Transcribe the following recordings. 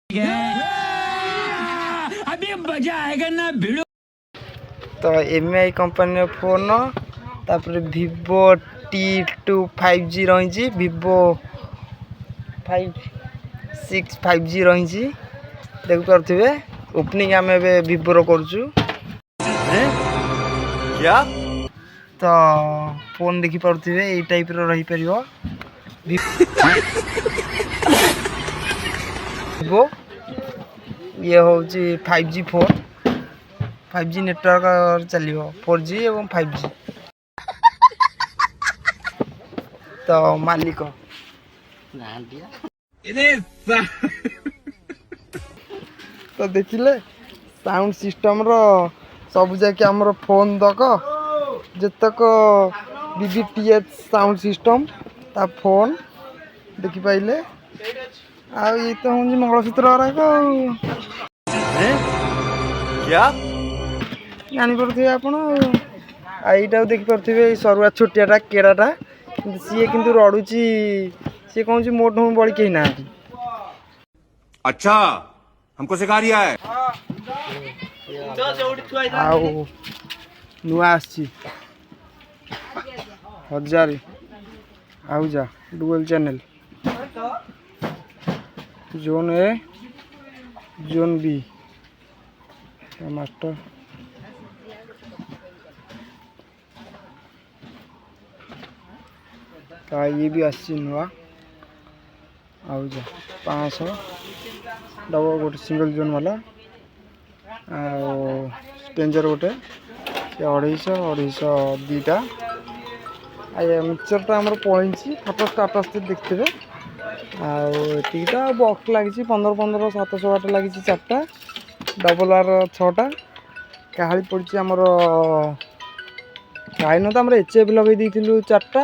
अभी मजा आएगा ना भिड़ो। तो एमआई कंपनी फोन तापर Vivo T2 5G रही Vivo 5-6 5G रही देख पारे ओपनिंग आम Vivo रो करचु क्या तो फोन देखी पारे यही टाइप रही पार Vivo ये हूँ 5G फोन 5G नेटवर्क चलो 4G एवं 5G तो मालिक तो देखिले साउंड सिस्टम रो सब जाके हमर फोन तक जतक BBTH साउंड सिस्टम ता फोन देखि पाइले आ ये तो हूँ मंगलसूत्र क्या जानी पारे आपण यहीटा देखी पारे सरुआ छोटियाटा केड़ाटा सी किंतु रड़ुची सी कौन मोटू बड़ी कहीं ना अच्छा हमको सिखा रिया है आउ नुआ 1000 आउ जा dual channel zone A zone B master का ये भी आसी नुआ आउ जा 500 डबल गोटे सिंगल जोन वाला स्टेंजर गोटे 250 दीटा मिक्सरटा आम पड़ी फोटो स्टाटस देखते आईटा बक्स लगी 15 700 वाट लगी 4टा डबल आर 6टा काहाली पड़ी आमर काइन तो आम HF लगे देलु 4टा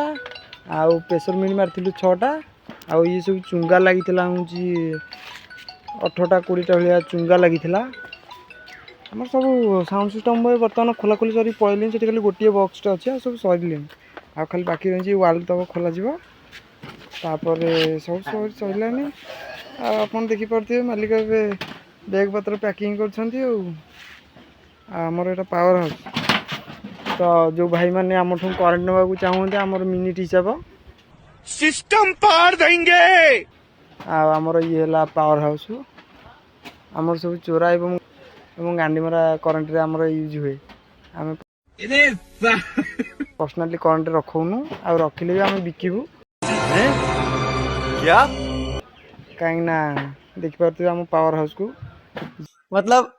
आउ प्रेसर मिल मारी 6टा आउ ये सब चुंगा लगी हूँ 18टा 20टा भाया चुंगा लगी आम सब साउंड सिस्टम बर्तमान खोलाखोली सर पड़े से खाली गोटे बक्सटा अच्छे सब सर आ खाली बाकी रही वाल तक खोल तापर सब सब सरलानी आप देखिपे मालिक बैग पत्र पैकिंग करमर यहाँ पावर हाउस तो जो भाई मैंने आम करेन्ट नाक चाहते आम मिनिट हिसाब सिस्टम पार देंगे आमर ये है पावर हाउस आमर सब चोरा एवं गांडीमरा करेन्ट रे आमर यूज हुए आम पर्सनाली करेन्ट रखुनु आ रखिले भी आम बिकबू क्या कहीं ना देख पारे आम पावर हाउस को मतलब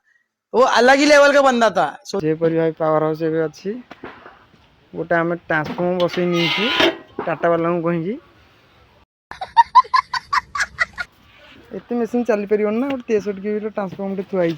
वो अलग ही लेवल का बंदा था जेपरी भाई पावर हाउस एवं अच्छी गोटे आम ट्रांसफॉर्मर बसई नहीं टाटा वाला कहीं एत मेसीन चली पार ना गोटे 63 केवी ट्रांसफॉर्मर थुआई